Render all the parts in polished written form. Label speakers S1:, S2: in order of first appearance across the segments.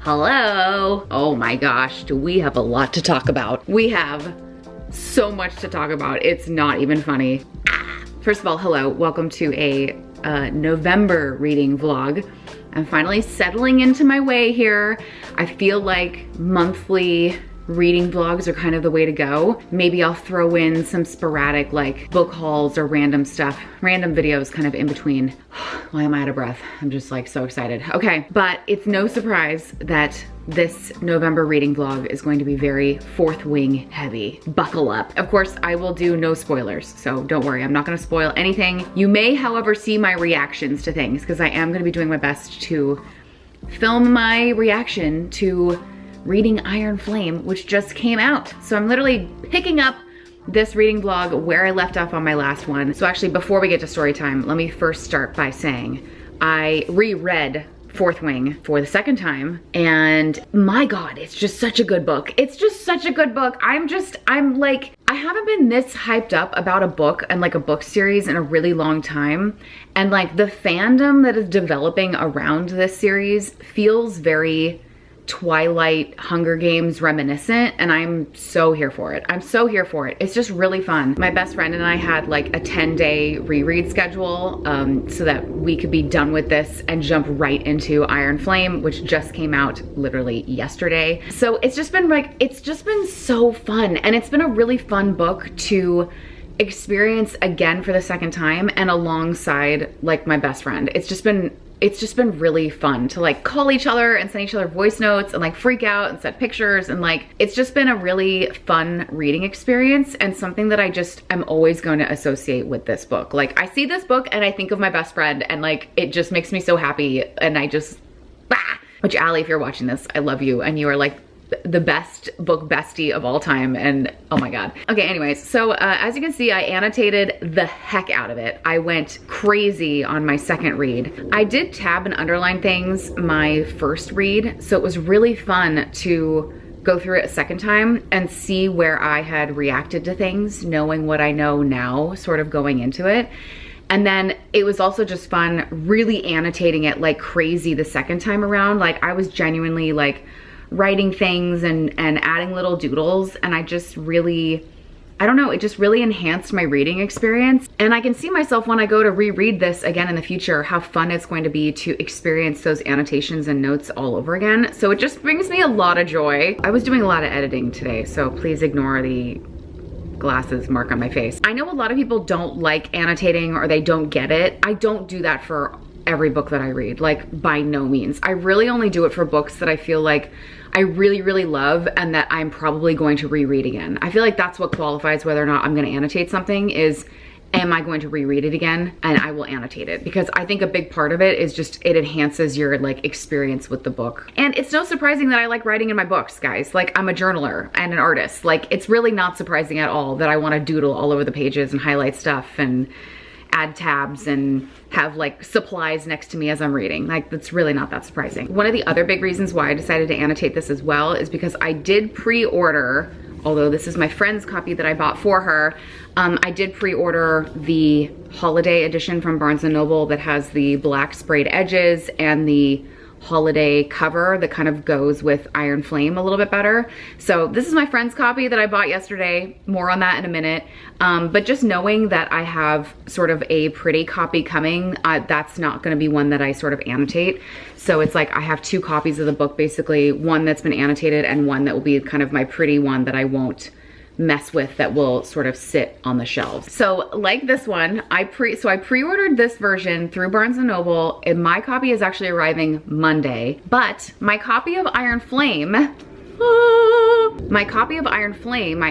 S1: Hello. Oh my gosh, do we have a lot to talk about. We have so much to talk about. It's not even funny. First of all, hello, welcome to a November reading vlog. I'm finally settling into my way here. I feel like monthly reading vlogs are kind of the way to go. Maybe I'll throw in some sporadic like book hauls or random stuff, random videos kind of in between. Why am I out of breath? I'm just like so excited. Okay, but it's no surprise that this November reading vlog is going to be very Fourth Wing heavy. Buckle up. Of course, I will do no spoilers, so don't worry, I'm not gonna spoil anything. You may, however, see my reactions to things because I am gonna be doing my best to film my reaction to reading Iron Flame, which just came out. So I'm literally picking up this reading vlog where I left off on my last one. So actually, before we get to story time, let me first start by saying I reread Fourth Wing for the second time, and my God, it's just such a good book. It's just such a good book. I'm like, I haven't been this hyped up about a book and like a book series in a really long time. And like the fandom that is developing around this series feels very Twilight, Hunger Games reminiscent, and I'm so here for it. I'm so here for it. It's just really fun. My best friend and I had like a 10-day reread schedule so that we could be done with this and jump right into Iron Flame, which just came out literally yesterday. So it's just been like, it's just been so fun, and it's been a really fun book to experience again for the second time and alongside like my best friend. It's just been really fun to like call each other and send each other voice notes and like freak out and set pictures, and like it's just been a really fun reading experience and something that I just am always going to associate with this book. Like I see this book and I think of my best friend, and like it just makes me so happy, and I just which Allie, if you're watching this, I love you, and you are like the best book bestie of all time, and oh my God. Okay, anyways, so as you can see, I annotated the heck out of it. I went crazy on my second read. I did tab and underline things my first read, so it was really fun to go through it a second time and see where I had reacted to things, knowing what I know now, sort of going into it. And then it was also just fun really annotating it like crazy the second time around. Like I was genuinely like writing things and adding little doodles, and I just really, I don't know, it just really enhanced my reading experience. And I can see myself when I go to reread this again in the future, how fun it's going to be to experience those annotations and notes all over again. So it just brings me a lot of joy. I was doing a lot of editing today, so please ignore the glasses mark on my face. I know a lot of people don't like annotating or they don't get it. I don't do that for every book that I read, like by no means. I really only do it for books that I feel like I really, really love and that I'm probably going to reread again. I feel like that's what qualifies whether or not I'm gonna annotate something is, am I going to reread it again? And I will annotate it, because I think a big part of it is just, it enhances your like experience with the book. And it's no surprising that I like writing in my books, guys. Like I'm a journaler and an artist. Like it's really not surprising at all that I wanna doodle all over the pages and highlight stuff and add tabs and have like supplies next to me as I'm reading. Like that's really not that surprising. One of the other big reasons why I decided to annotate this as well is because I did pre-order, although this is my friend's copy that I bought for her, I did pre-order the holiday edition from Barnes & Noble that has the black sprayed edges and the holiday cover that kind of goes with Iron Flame a little bit better. So this is my friend's copy that I bought yesterday. More on that in a minute. But just knowing that I have sort of a pretty copy coming, that's not gonna be one that I sort of annotate. So it's like I have two copies of the book basically, one that's been annotated and one that will be kind of my pretty one that I won't mess with, that will sort of sit on the shelves. So like this one, I pre-ordered this version through Barnes & Noble, and my copy is actually arriving Monday, but my copy of Iron Flame, I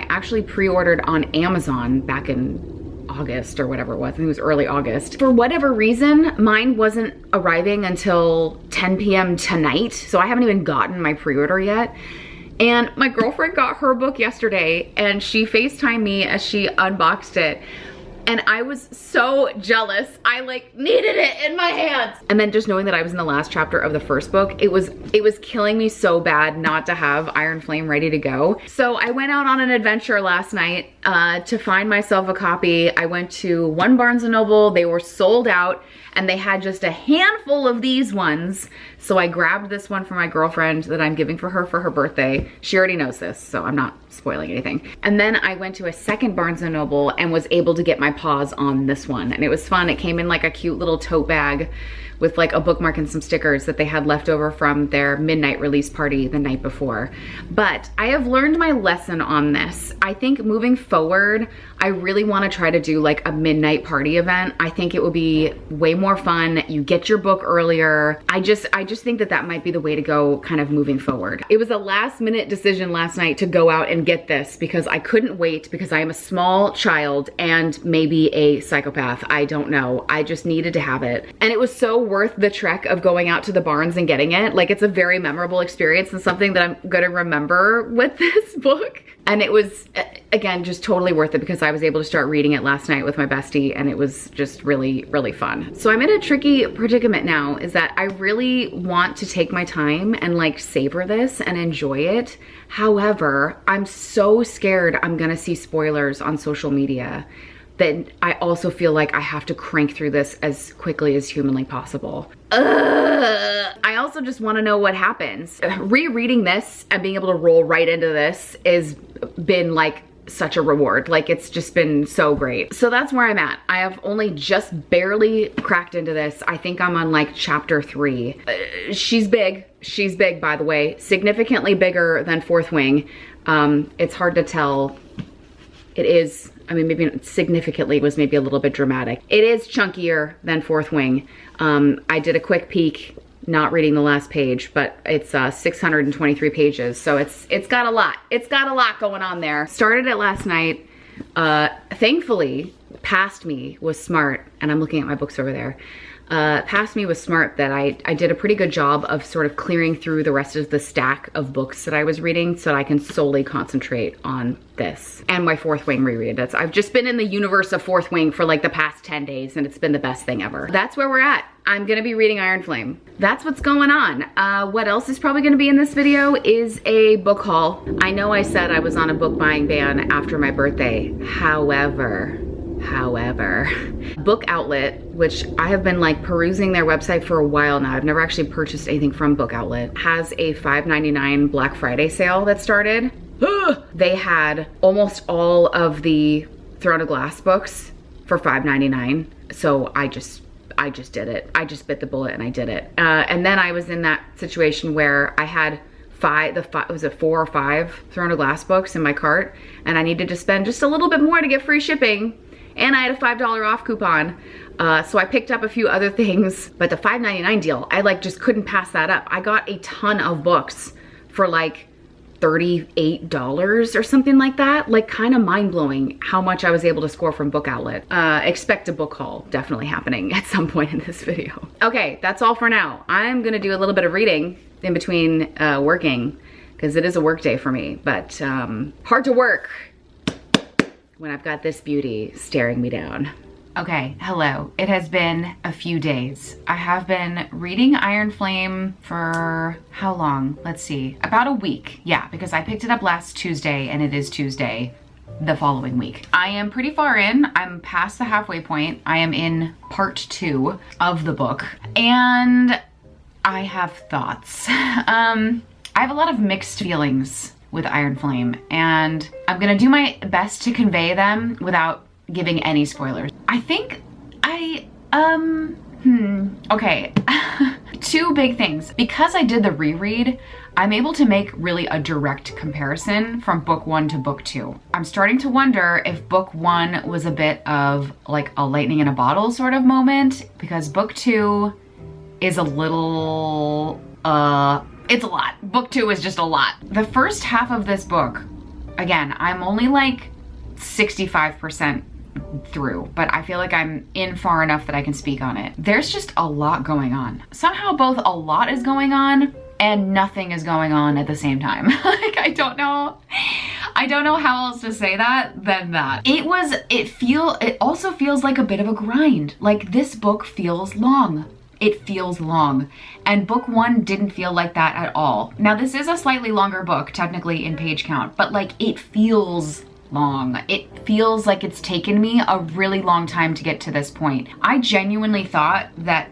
S1: actually pre-ordered on Amazon back in August or whatever it was. I think it was early August. For whatever reason, mine wasn't arriving until 10 p.m. tonight, so I haven't even gotten my pre-order yet. And my girlfriend got her book yesterday and she FaceTimed me as she unboxed it. and I was so jealous. I like needed it in my hands. And then just knowing that I was in the last chapter of the first book, it was killing me so bad not to have Iron Flame ready to go. So I went out on an adventure last night to find myself a copy. I went to one Barnes & Noble, they were sold out, and they had just a handful of these ones. So I grabbed this one for my girlfriend that I'm giving for her birthday. She already knows this, so I'm not spoiling anything. And then I went to a second Barnes & Noble and was able to get my paws on this one. And it was fun. It came in like a cute little tote bag with like a bookmark and some stickers that they had left over from their midnight release party the night before. But I have learned my lesson on this. I think moving forward, I really want to try to do like a midnight party event. I think it would be way more fun. You get your book earlier. I just think that that might be the way to go kind of moving forward. It was a last minute decision last night to go out and get this because I couldn't wait, because I am a small child and maybe a psychopath. I don't know. I just needed to have it. And it was so worth the trek of going out to the Barnes and getting it. Like, it's a very memorable experience and something that I'm gonna remember with this book. And it was, again, just totally worth it because I was able to start reading it last night with my bestie, and it was just really, really fun. So I'm in a tricky predicament now, is that I really want to take my time and like savor this and enjoy it. However, I'm so scared I'm gonna see spoilers on social media that I also feel like I have to crank through this as quickly as humanly possible. I also just want to know what happens. Rereading this and being able to roll right into this has been like such a reward. Like, it's just been so great. So that's where I'm at. I have only just barely cracked into this. I think I'm on like chapter 3. She's big. She's big, by the way. Significantly bigger than Fourth Wing. It's hard to tell. It is, I mean, maybe significantly was maybe a little bit dramatic. It is chunkier than Fourth Wing. I did a quick peek, not reading the last page, but it's 623 pages. So it's got a lot. It's got a lot going on there. Started it last night. Thankfully, past me was smart, and I'm looking at my books over there. Past me was smart that I did a pretty good job of sort of clearing through the rest of the stack of books that I was reading so that I can solely concentrate on this and my Fourth Wing reread. I've just been in the universe of Fourth Wing for like the past 10 days, and it's been the best thing ever. That's where we're at. I'm gonna be reading Iron Flame. That's what's going on. What else is probably gonna be in this video is a book haul. I know I said I was on a book buying ban after my birthday. However, Book Outlet, which I have been like perusing their website for a while now, I've never actually purchased anything from Book Outlet, has a $5.99 Black Friday sale that started. They had almost all of the Throne of Glass books for $5.99. So I just did it. I just bit the bullet and I did it. And then I was in that situation where I had was it 4 or 5 Throne of Glass books in my cart, and I needed to spend just a little bit more to get free shipping. And I had a $5 off coupon. So I picked up a few other things, but the $5.99 deal, I like just couldn't pass that up. I got a ton of books for like $38 or something like that. Like, kind of mind-blowing how much I was able to score from Book Outlet. Expect a book haul definitely happening at some point in this video. Okay, that's all for now. I'm gonna do a little bit of reading in between working, because it is a work day for me, but hard to work when I've got this beauty staring me down. Okay, hello. It has been a few days. I have been reading Iron Flame for how long? Let's see, about a week. Yeah, because I picked it up last Tuesday, and it is Tuesday the following week. I am pretty far in. I'm past the halfway point. I am in part 2 of the book, and I have thoughts. I have a lot of mixed feelings with Iron Flame, and I'm gonna do my best to convey them without giving any spoilers. I think okay. 2 big things. Because I did the reread, I'm able to make really a direct comparison from book 1 to book 2. I'm starting to wonder if book 1 was a bit of like a lightning in a bottle sort of moment, because book 2 is a little, it's a lot. Book 2 is just a lot. The first half of this book, again, I'm only like 65% through, but I feel like I'm in far enough that I can speak on it. There's just a lot going on. Somehow both a lot is going on and nothing is going on at the same time. Like, I don't know how else to say that than that. It also feels like a bit of a grind. Like, this book feels long. It feels long. And book one didn't feel like that at all. Now, this is a slightly longer book, technically in page count, but like, it feels long. It feels like it's taken me a really long time to get to this point. I genuinely thought that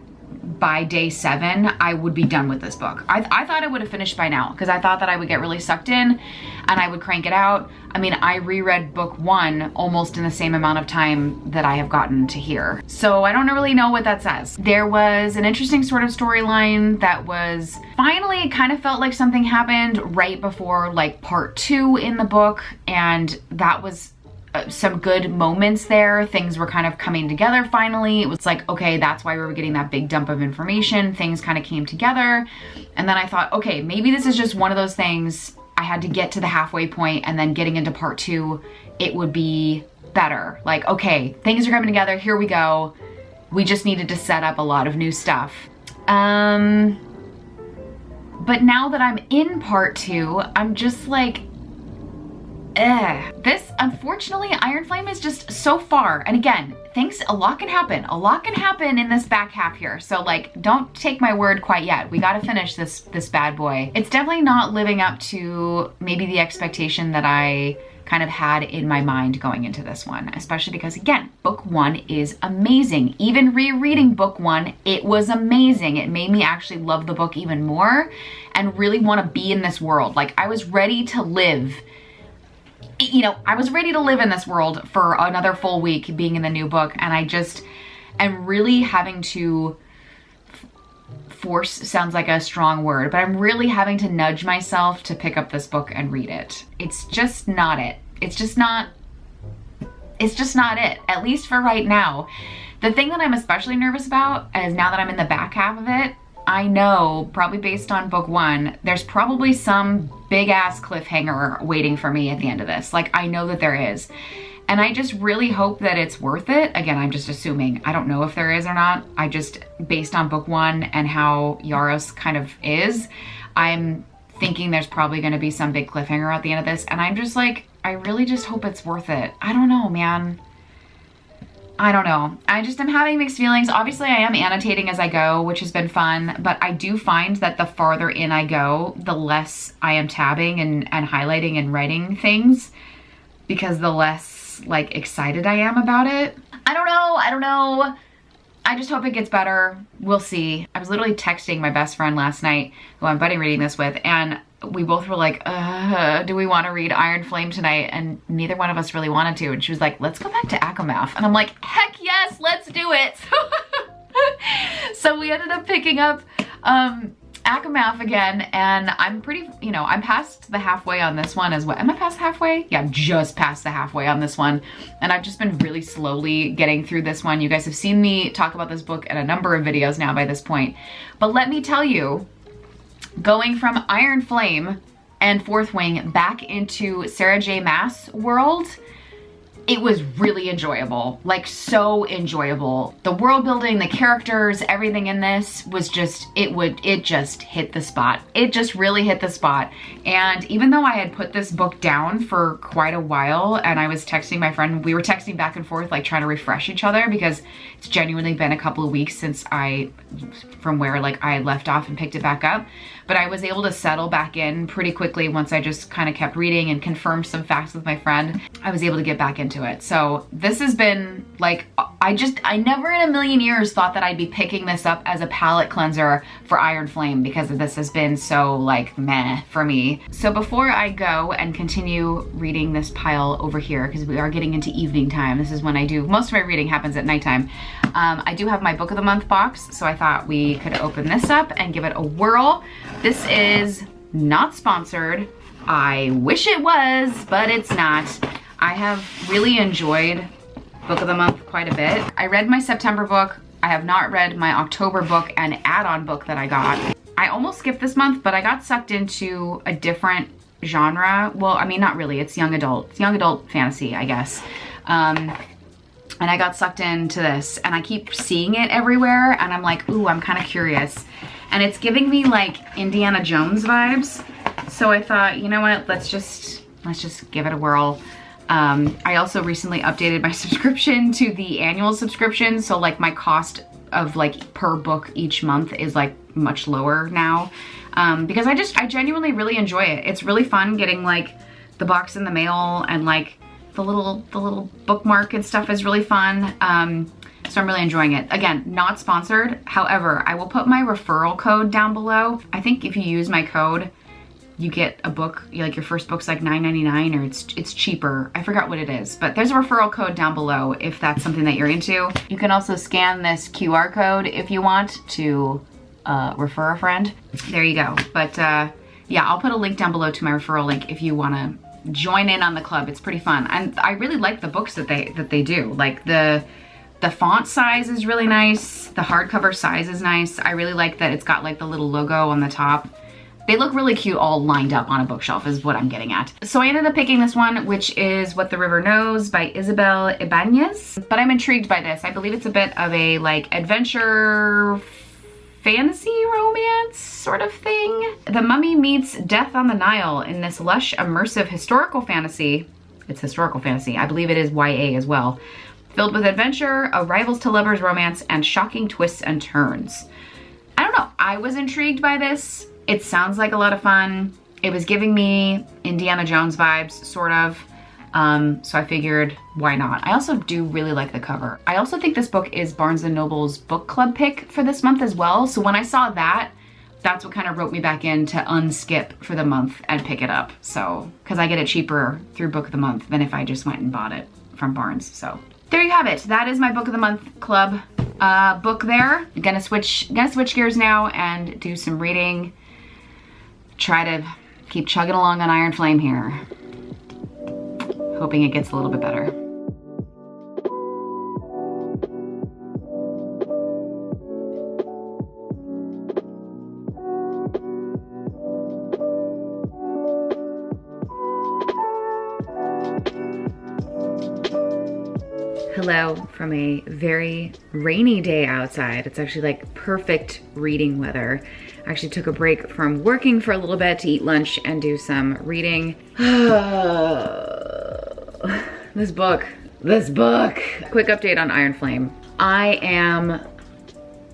S1: by day 7, I would be done with this book. I thought I would have finished by now, because I thought that I would get really sucked in and I would crank it out. I mean, I reread book 1 almost in the same amount of time that I have gotten to here. So I don't really know what that says. There was an interesting sort of storyline that was finally, it kind of felt like something happened right before like part 2 in the book, and that was some good moments there. Things were kind of coming together finally. It was like, okay, that's why we were getting that big dump of information. Things kind of came together. And then I thought, okay, maybe this is just one of those things. I had to get to the halfway point, and then getting into part 2, it would be better. Like, okay, things are coming together. Here we go. We just needed to set up a lot of new stuff. But now that I'm in part 2, I'm just like, this, unfortunately, Iron Flame is just so far. And again, a lot can happen. A lot can happen in this back half here. So like, don't take my word quite yet. We gotta finish this bad boy. It's definitely not living up to maybe the expectation that I kind of had in my mind going into this one, especially because again, book 1 is amazing. Even rereading book 1, it was amazing. It made me actually love the book even more and really want to be in this world. Like, I was ready to live. You know, I was ready to live in this world for another full week being in the new book, and I just am really having to force, sounds like a strong word, but I'm really having to nudge myself to pick up this book and read it. It's just not it. It's just not it, at least for right now. The thing that I'm especially nervous about is now that I'm in the back half of it, I know, probably based on book 1, there's probably some big ass cliffhanger waiting for me at the end of this. Like, I know that there is. And I just really hope that it's worth it. Again, I'm just assuming. I don't know if there is or not. I just, based on book 1 and how Yaros kind of is, I'm thinking there's probably gonna be some big cliffhanger at the end of this. And I'm just like, I really just hope it's worth it. I don't know, man. I don't know. I just am having mixed feelings. Obviously, I am annotating as I go, which has been fun, but I do find that the farther in I go, the less I am tabbing and highlighting and writing things, because the less like excited I am about it. I don't know. I just hope it gets better. We'll see. I was literally texting my best friend last night, who I'm buddy reading this with, and we both were like, do we want to read Iron Flame tonight? And neither one of us really wanted to. And she was like, let's go back to ACOMAF. And I'm like, heck yes, let's do it. So we ended up picking up ACOMAF again, and I'm pretty, you know, I'm past the halfway on this one as well. Am I past halfway? Yeah, I'm just past the halfway on this one. And I've just been really slowly getting through this one. You guys have seen me talk about this book in a number of videos now by this point. But let me tell you, going from Iron Flame and Fourth Wing back into Sarah J. Maas world, it was really enjoyable, like so enjoyable. The world building, the characters, everything in this was just, it just hit the spot. It just really hit the spot. And even though I had put this book down for quite a while, and I was texting my friend, we were texting back and forth, like trying to refresh each other, because it's genuinely been a couple of weeks since from where like I had left off and picked it back up. But I was able to settle back in pretty quickly once I just kind of kept reading and confirmed some facts with my friend. I was able to get back into it. So this has been like, I never in a million years thought that I'd be picking this up as a palate cleanser for Iron Flame, because this has been so like meh for me. So before I go and continue reading this pile over here, because we are getting into evening time, this is when I do, most of my reading happens at nighttime. I do have my book of the month box, so I thought we could open this up and give it a whirl. This is not sponsored. I wish it was, but it's not. I have really enjoyed book of the month quite a bit. I read my September book. I have not read my October book and add-on book that I got. I almost skipped this month, but I got sucked into a different genre. Well, I mean, not really, it's young adult. It's young adult fantasy, I guess. And I got sucked into this, and I keep seeing it everywhere, and I'm like, ooh, I'm kind of curious. and it's giving me like Indiana Jones vibes. So I thought, you know what, let's just give it a whirl. I also recently updated my subscription to the annual subscription. So like my cost of like per book each month is like much lower now. Because I genuinely really enjoy it. It's really fun getting like the box in the mail, and like the little bookmark and stuff is really fun. So I'm really enjoying it. Again, not sponsored. However, I will put my referral code down below. I think if you use my code, you get a book, like your first book's like $9.99, or it's cheaper. I forgot what it is, but there's a referral code down below if that's something that you're into. You can also scan this QR code if you want to refer a friend. There you go. But yeah, I'll put a link down below to my referral link if you wanna join in on the club. It's pretty fun. And I really like the books that they do. Like the font size is really nice. The hardcover size is nice. I really like that it's got like the little logo on the top. They look really cute all lined up on a bookshelf is what I'm getting at. So I ended up picking this one, which is What the River Knows by Isabel Ibanez. But I'm intrigued by this. I believe it's a bit of a like adventure fantasy romance sort of thing. The mummy meets death on the Nile in this lush, immersive historical fantasy. It's historical fantasy. I believe it is YA as well. Filled with adventure, a rivals to lovers romance, and shocking twists and turns. I don't know. I was intrigued by this. It sounds like a lot of fun. It was giving me Indiana Jones vibes, sort of. So I figured, why not? I also do really like the cover. I also think this book is Barnes & Noble's book club pick for this month as well. So when I saw that, that's what kind of roped me back in to unskip for the month and pick it up. So, because I get it cheaper through Book of the Month than if I just went and bought it from Barnes. So there you have it. That is my Book of the Month club book there. I'm gonna switch gears now and do some reading. Try to keep chugging along on Iron Flame here. Hoping it gets a little bit better. Hello from a very rainy day outside. It's actually like perfect reading weather. I actually took a break from working for a little bit to eat lunch and do some reading. This book. Quick update on Iron Flame. I am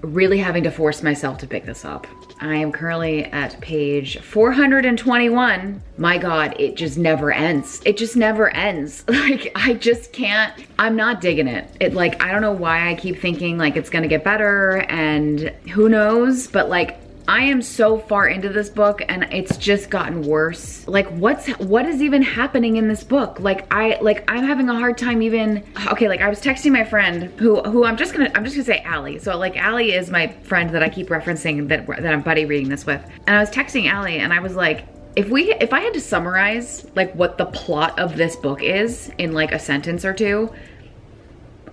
S1: really having to force myself to pick this up. I am currently at page 421. My God, it just never ends. It just never ends. Like, I just can't, I'm not digging it. I don't know why I keep thinking like it's gonna get better and who knows, but like, I am so far into this book and it's just gotten worse. Like what is even happening in this book? I'm having a hard time even, okay, like I was texting my friend who I'm just gonna say Allie. So like Allie is my friend that I keep referencing that I'm buddy reading this with. And I was texting Allie and I was like, if I had to summarize like what the plot of this book is in like a sentence or two,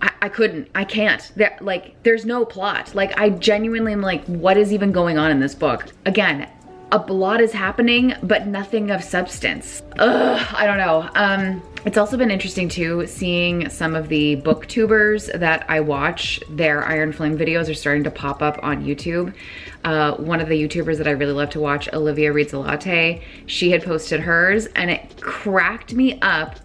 S1: I can't. There's no plot. Like, I genuinely am like, what is even going on in this book? Again, a lot is happening, but nothing of substance. I don't know. It's also been interesting too, seeing some of the booktubers that I watch, their Iron Flame videos are starting to pop up on YouTube. One of the YouTubers that I really love to watch, oliviareadsalatte, she had posted hers and it cracked me up.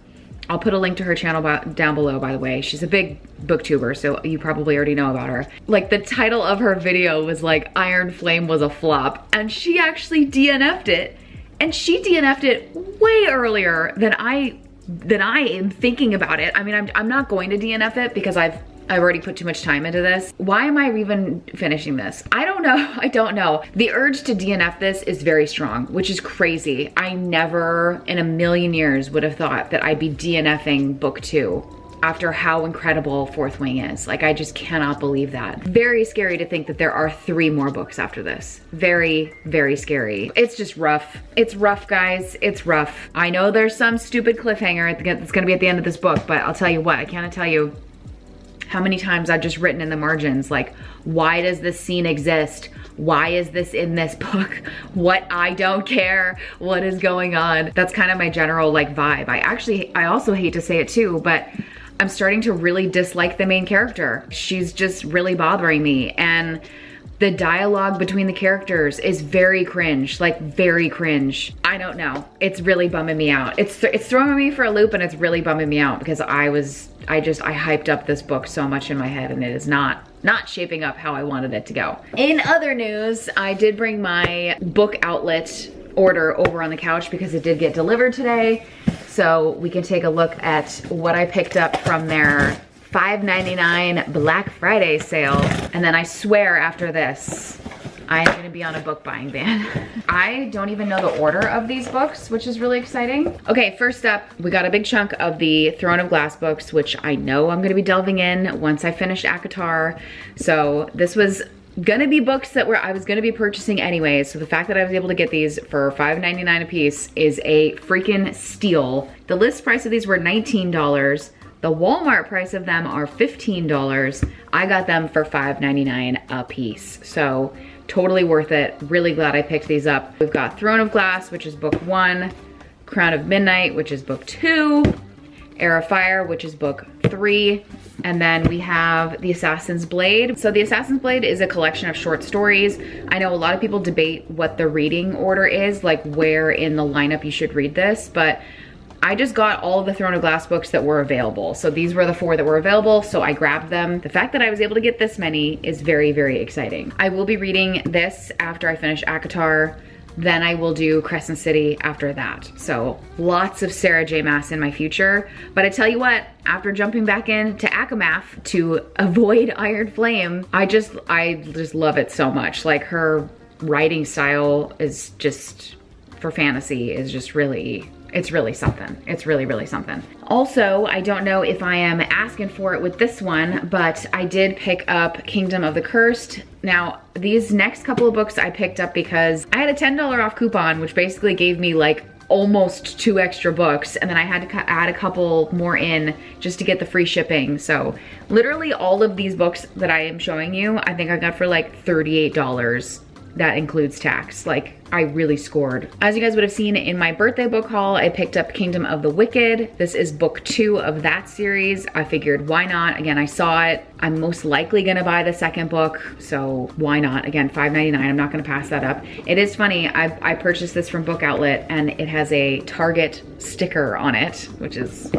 S1: I'll put a link to her channel down below, by the way. She's a big booktuber, so you probably already know about her. Like, the title of her video was like, Iron Flame was a flop, and she actually DNF'd it. And she DNF'd it way earlier than I am thinking about it. I mean, I'm not going to DNF it because I've already put too much time into this. Why am I even finishing this? I don't know. I don't know. The urge to DNF this is very strong, which is crazy. I never in a million years would have thought that I'd be DNFing book 2 after how incredible Fourth Wing is. Like, I just cannot believe that. Very scary to think that there are 3 more books after this. Very, very scary. It's just rough. It's rough, guys. It's rough. I know there's some stupid cliffhanger that's gonna be at the end of this book, but I'll tell you what, I can't tell you how many times I've just written in the margins, like, why does this scene exist? Why is this in this book? What? I don't care. What is going on? That's kind of my general like vibe. I also hate to say it too, but I'm starting to really dislike the main character. She's just really bothering me. And The dialogue between the characters is very cringe, like very cringe. I don't know, it's really bumming me out. It's throwing me for a loop, and it's really bumming me out because I hyped up this book so much in my head, and it is not shaping up how I wanted it to go. In other news, I did bring my book outlet order over on the couch because it did get delivered today. So we can take a look at what I picked up from their $5.99 Black Friday sale. And then I swear after this, I'm gonna be on a book buying ban. I don't even know the order of these books, which is really exciting. Okay, first up, we got a big chunk of the Throne of Glass books, which I know I'm gonna be delving in once I finish ACOTAR. So this was gonna be books that I was gonna be purchasing anyways. So the fact that I was able to get these for $5.99 a piece is a freaking steal. The list price of these were $19. The Walmart price of them are $15. I got them for $5.99 a piece. So totally worth it. Really glad I picked these up. We've got Throne of Glass, which is book 1, Crown of Midnight, which is book 2, Heir of Fire, which is book 3, and then we have The Assassin's Blade. So The Assassin's Blade is a collection of short stories. I know a lot of people debate what the reading order is, like where in the lineup you should read this, but I just got all of the Throne of Glass books that were available. So these were the 4 that were available, so I grabbed them. The fact that I was able to get this many is very, very exciting. I will be reading this after I finish ACOTAR. Then I will do Crescent City after that. So lots of Sarah J. Maas in my future. But I tell you what, after jumping back into ACOMAF to avoid Iron Flame, I just love it so much. Like her writing style is just, for fantasy, is just really, it's really something. It's really, really something. Also, I don't know if I am asking for it with this one, but I did pick up Kingdom of the Cursed. Now, these next couple of books I picked up because I had a $10 off coupon, which basically gave me like almost 2 extra books, and then I had to add a couple more in just to get the free shipping. So literally all of these books that I am showing you, I think I got for like $38. That includes tax. Like, I really scored. As you guys would have seen in my birthday book haul, I picked up Kingdom of the Wicked. This is book 2 of that series. I figured, why not? Again, I saw it. I'm most likely gonna buy the second book, so why not? Again, $5.99, I'm not gonna pass that up. It is funny, I purchased this from Book Outlet, and it has a Target sticker on it, which is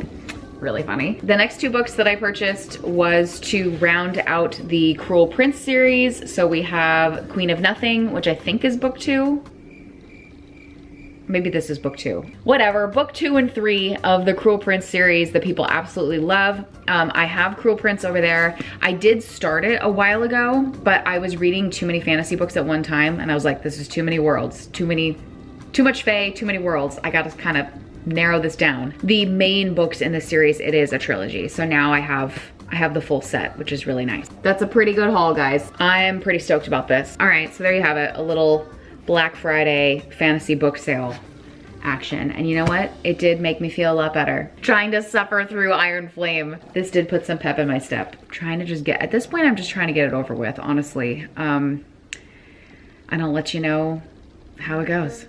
S1: really funny. The next 2 books that I purchased was to round out the Cruel Prince series. So we have Queen of Nothing, which I think is book 2. Maybe this is book 2. Whatever, book 2 and 3 of the Cruel Prince series that people absolutely love. I have Cruel Prince over there. I did start it a while ago, but I was reading too many fantasy books at one time, and I was like, this is too many worlds, too much fae, too many worlds. I gotta kind of narrow this down. The main books in the series, it is a trilogy. So now I have the full set, which is really nice. That's a pretty good haul, guys. I am pretty stoked about this. All right, so there you have it, a little Black Friday fantasy book sale action. And you know what? It did make me feel a lot better. Trying to suffer through Iron Flame. This did put some pep in my step. Trying to just get, at this point, I'm just trying to get it over with, honestly. And I'll let you know how it goes.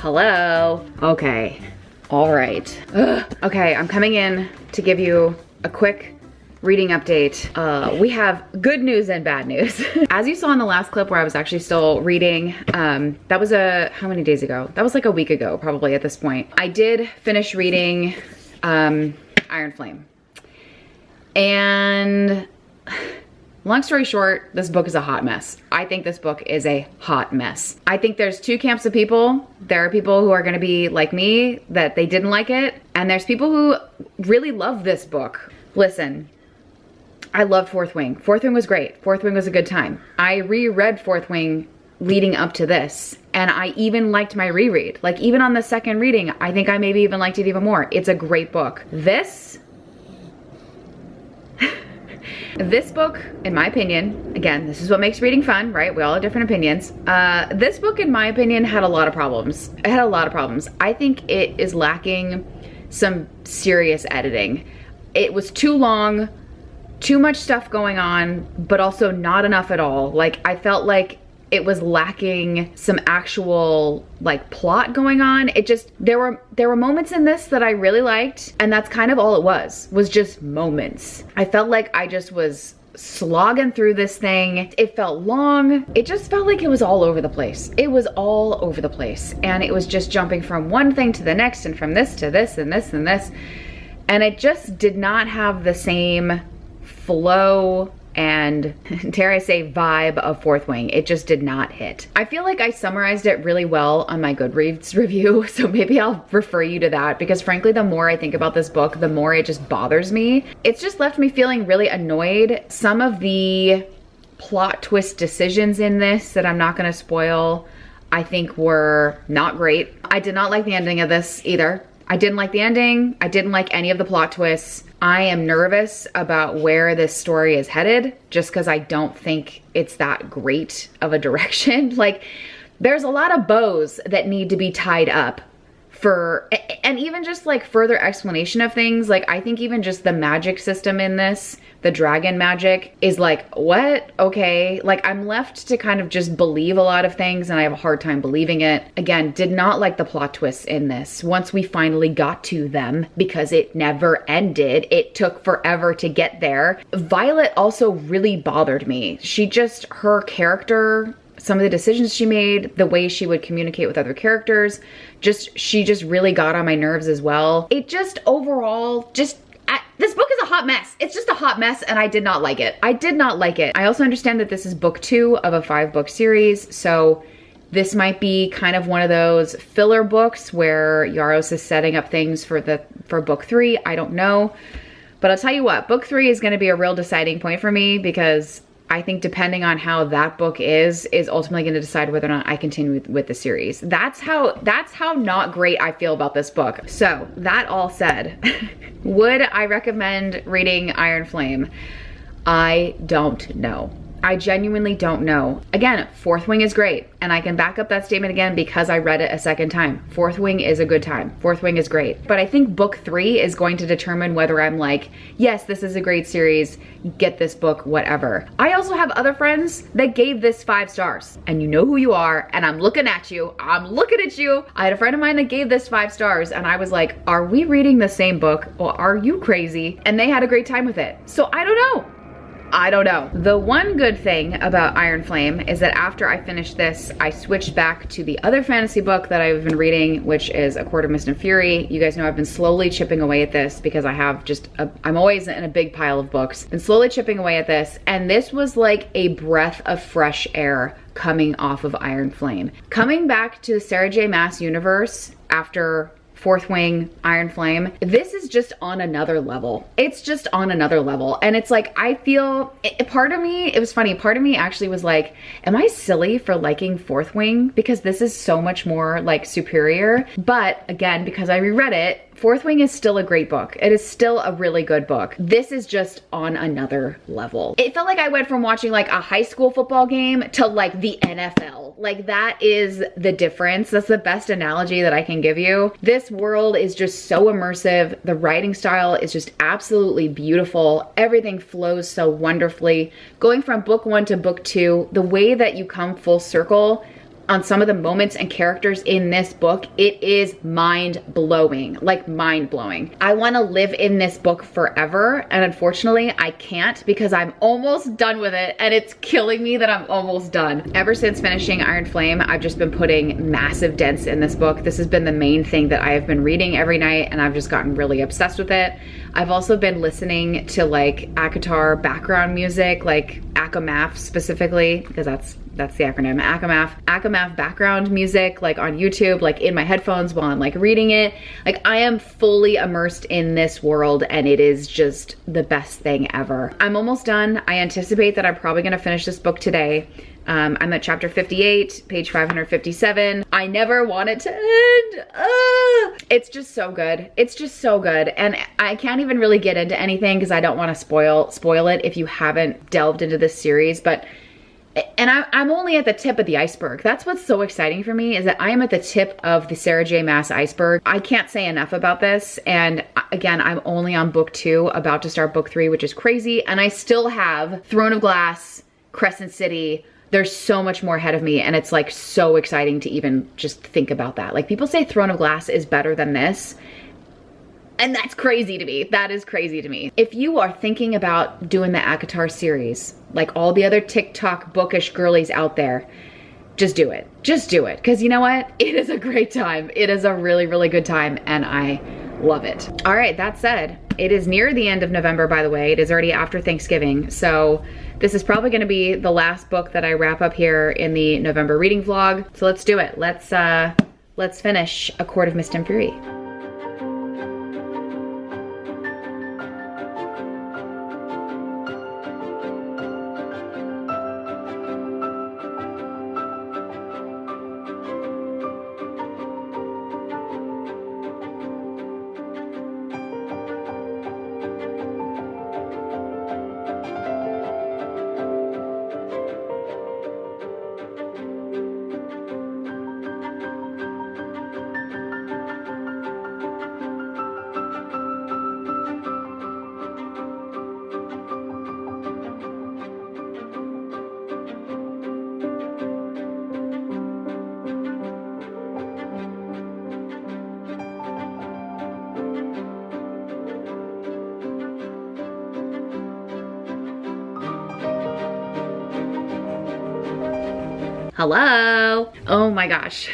S1: Hello. Okay. All right. Ugh. Okay, I'm coming in to give you a quick reading update. We have good news and bad news. As you saw in the last clip where I was actually still reading, that was how many days ago? That was like a week ago, probably at this point. I did finish reading Iron Flame. And long story short, this book is a hot mess. I think this book is a hot mess. I think there's 2 camps of people. There are people who are gonna be like me, that they didn't like it, and there's people who really love this book. Listen, I loved Fourth Wing. Fourth Wing was great. Fourth Wing was a good time. I reread Fourth Wing leading up to this, And I even liked my reread. Like even on the second reading, I think I maybe even liked it even more. It's a great book. This book, in my opinion, again, this is what makes reading fun, right? We all have different opinions. This book, in my opinion, had a lot of problems. It had a lot of problems. I think it is lacking some serious editing. It was too long, too much stuff going on, but also not enough at all. Like I felt like it was lacking some actual like plot going on. It just, there were moments in this that I really liked, and that's kind of all it was just moments. I felt like I just was slogging through this thing. It felt long. It just felt like it was all over the place. It was all over the place. And it was just jumping from one thing to the next and from this to this and this and this. And it just did not have the same flow and, dare I say, vibe of Fourth Wing. It just did not hit. I feel like I summarized it really well on my Goodreads review, so maybe I'll refer you to that, because frankly, the more I think about this book, the more it just bothers me. It's just left me feeling really annoyed. Some of the plot twist decisions in this that I'm not gonna spoil, I think were not great. I did not like the ending of this either. I didn't like the ending. I didn't like any of the plot twists. I am nervous about where this story is headed, just because I don't think it's that great of a direction. Like, there's a lot of bows that need to be tied up for, and even just like further explanation of things. Like, I think even just the magic system in this, the dragon magic, is like, what? Okay. Like, I'm left to kind of just believe a lot of things, and I have a hard time believing it. Again, did not like the plot twists in this once we finally got to them, because it never ended. It took forever to get there. Violet also really bothered me. Her character, some of the decisions she made, the way she would communicate with other characters, she just really got on my nerves as well. It just overall, this book is a hot mess. It's just a hot mess, and I did not like it. I did not like it. I also understand that this is book 2 of a 5-book series, so this might be kind of one of those filler books where Yaros is setting up things for book 3. I don't know. But I'll tell you what, book 3 is gonna be a real deciding point for me, because I think depending on how that book is ultimately going to decide whether or not I continue with the series. That's how not great I feel about this book. So that all said, would I recommend reading Iron Flame? I don't know. I genuinely don't know. Again, Fourth Wing is great, and I can back up that statement again because I read it a second time. Fourth Wing is a good time. Fourth Wing is great. But I think book 3 is going to determine whether I'm like, yes, this is a great series, get this book, whatever. I also have other friends that gave this 5 stars, and you know who you are, and I'm looking at you. I'm looking at you. I had a friend of mine that gave this 5 stars, and I was like, are we reading the same book, or are you crazy? And they had a great time with it. So I don't know. I don't know. The one good thing about Iron Flame is that after I finished this, I switched back to the other fantasy book that I've been reading, which is A Court of Mist and Fury. You guys know I've been slowly chipping away at this because I have I'm always in a big pile of books. Been slowly chipping away at this, and this was like a breath of fresh air coming off of Iron Flame. Coming back to the Sarah J. Maas universe after Fourth Wing, Iron Flame, this is just on another level. It's just on another level. And it's like, I feel, part of me, it was funny, part of me actually was like, am I silly for liking Fourth Wing? Because this is so much more like superior. But again, because I reread it, Fourth Wing is still a great book. It is still a really good book. This is just on another level. It felt like I went from watching like a high school football game to like the NFL. Like, that is the difference. That's the best analogy that I can give you. This world is just so immersive. The writing style is just absolutely beautiful. Everything flows so wonderfully. Going from book 1 to book 2, the way that you come full circle on some of the moments and characters in this book, it is mind-blowing, like mind-blowing. I want to live in this book forever, and unfortunately I can't because I'm almost done with it, and it's killing me that I'm almost done. Ever since finishing Iron Flame, I've just been putting massive dents in this book. This has been the main thing that I have been reading every night, and I've just gotten really obsessed with it. I've also been listening to like ACOTAR background music, like ACOMAF specifically, because that's the acronym, ACOMAF background music, like on YouTube, like in my headphones while I'm like reading it. Like, I am fully immersed in this world, and it is just the best thing ever. I'm almost done. I anticipate that I'm probably gonna finish this book today. I'm at chapter 58, page 557. I never want it to end. It's just so good. It's just so good. And I can't even really get into anything because I don't want to spoil it if you haven't delved into this series. But I'm only at the tip of the iceberg. That's what's so exciting for me, is that I am at the tip of the Sarah J. Maas iceberg. I can't say enough about this. And again, I'm only on book 2, about to start book 3, which is crazy. And I still have Throne of Glass, Crescent City. There's so much more ahead of me, and it's like so exciting to even just think about that. Like, people say Throne of Glass is better than this, and that's crazy to me. That is crazy to me. If you are thinking about doing the ACOTAR series, like all the other TikTok bookish girlies out there, just do it. Just do it, because you know what? It is a great time. It is a really, really good time, and I love it. All right, that said, it is near the end of November, by the way. It is already after Thanksgiving, so this is probably gonna be the last book that I wrap up here in the November reading vlog. So let's do it. Let's finish A Court of Mist and Fury. Hello. Oh my gosh.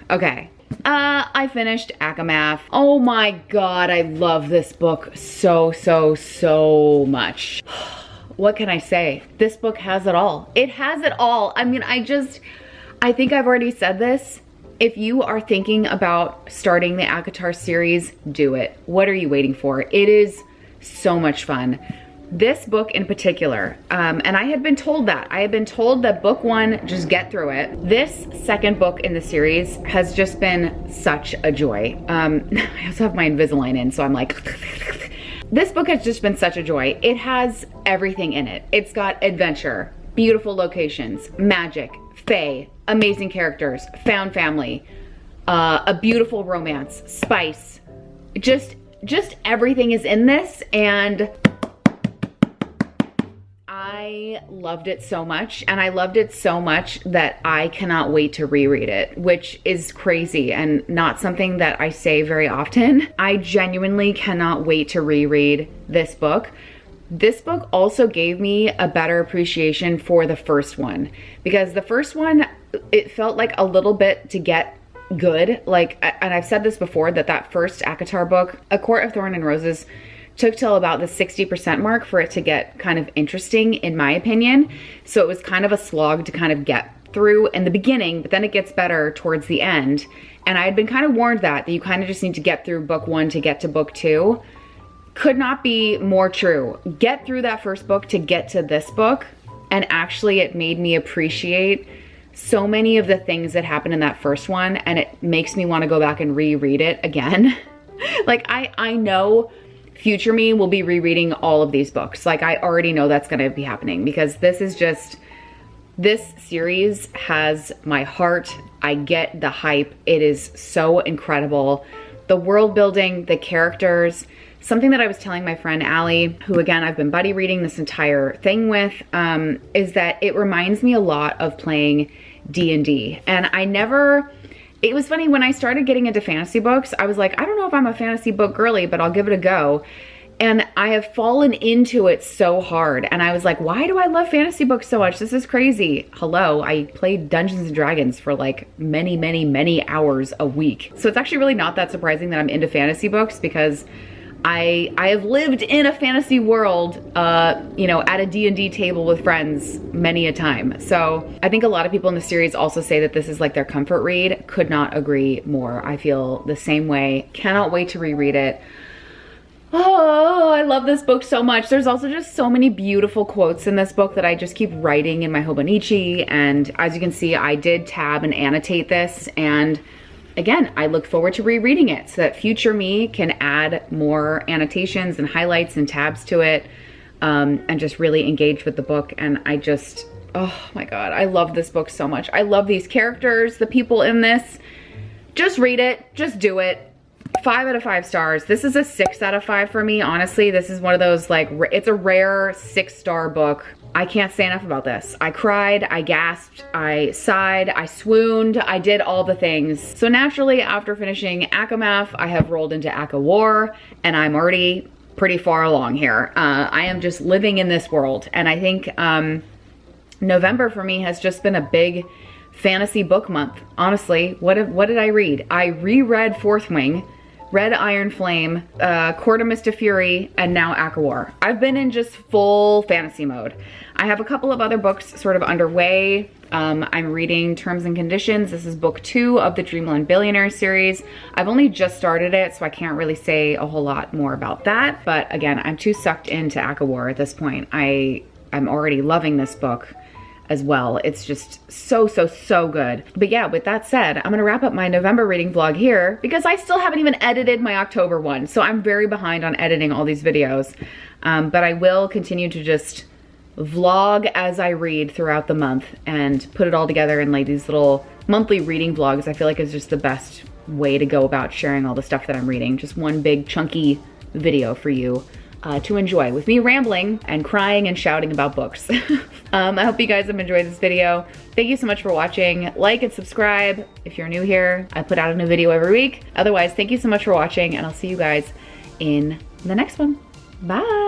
S1: Okay. I finished ACOMAF. Oh my God, I love this book so much. What can I say? This book has it all. It has it all. I mean, I think I've already said this. If you are thinking about starting the ACOTAR series, do it. What are you waiting for? It is so much fun. This book in particular, and I had been told that. I had been told that book 1, just get through it. This second book in the series has just been such a joy. I also have my Invisalign in, so I'm like, this book has just been such a joy. It has everything in it. It's got adventure, beautiful locations, magic, fae, amazing characters, found family, a beautiful romance, spice. Just everything is in this, and I loved it so much, and I loved it so much that I cannot wait to reread it, which is crazy and not something that I say very often. I genuinely cannot wait to reread this book. This book also gave me a better appreciation for the first one, because the first one, it felt like a little bit to get good. Like, and I've said this before, that first ACOTAR book, A Court of Thorn and Roses, took till about the 60% mark for it to get kind of interesting, in my opinion. So it was kind of a slog to kind of get through in the beginning, but then it gets better towards the end. And I had been kind of warned that you kind of just need to get through book 1 to get to book 2. Could not be more true. Get through that first book to get to this book, and actually it made me appreciate so many of the things that happened in that first one, and it makes me want to go back and reread it again. Like, I know future me will be rereading all of these books. Like, I already know that's gonna be happening, because this is just, this series has my heart. I get the hype. It is so incredible. The world building, the characters. Something that I was telling my friend Allie, who again I've been buddy reading this entire thing with, is that it reminds me a lot of playing D&D. And it was funny, when I started getting into fantasy books, I was like, I don't know if I'm a fantasy book girly, but I'll give it a go. And I have fallen into it so hard. And I was like, why do I love fantasy books so much? This is crazy. Hello, I played Dungeons and Dragons for like many hours a week. So it's actually really not that surprising that I'm into fantasy books, because I have lived in a fantasy world, you know, at a D&D table with friends many a time. So I think a lot of people in the series also say that this is like their comfort read. Could not agree more. I feel the same way. Cannot wait to reread it. Oh, I love this book so much. There's also just so many beautiful quotes in this book that I just keep writing in my Hobonichi. And as you can see, I did tab and annotate this. And again, I look forward to rereading it so that future me can add more annotations and highlights and tabs to it, and just really engage with the book. And I just, oh my God, I love this book so much. I love these characters, the people in this. Just read it, just do it. 5 out of 5 stars. This is a 6 out of 5 for me. Honestly, this is one of those, like, it's a rare 6-star book. I can't say enough about this. I cried, I gasped, I sighed, I swooned, I did all the things. So naturally, after finishing ACOMAF, I have rolled into ACOWAR, and I'm already pretty far along here. I am just living in this world. And I think November for me has just been a big fantasy book month. Honestly, what did I read? I reread Fourth Wing, Red Iron Flame, Court of Mist of Fury, and now ACOWAR. I've been in just full fantasy mode. I have a couple of other books sort of underway. I'm reading Terms and Conditions. This is book 2 of the Dreamland Billionaire series. I've only just started it, so I can't really say a whole lot more about that. But again, I'm too sucked into ACOWAR at this point. I'm already loving this book as well. It's just so good. But yeah, with that said, I'm gonna wrap up my November reading vlog here because I still haven't even edited my October one. So I'm very behind on editing all these videos. But I will continue to just vlog as I read throughout the month and put it all together in like these little monthly reading vlogs. I feel like it's just the best way to go about sharing all the stuff that I'm reading. Just one big chunky video for you to enjoy with me rambling and crying and shouting about books. I hope you guys have enjoyed this video. Thank you so much for watching. Like and subscribe if you're new here. I put out a new video every week. Otherwise, thank you so much for watching, and I'll see you guys in the next one. Bye.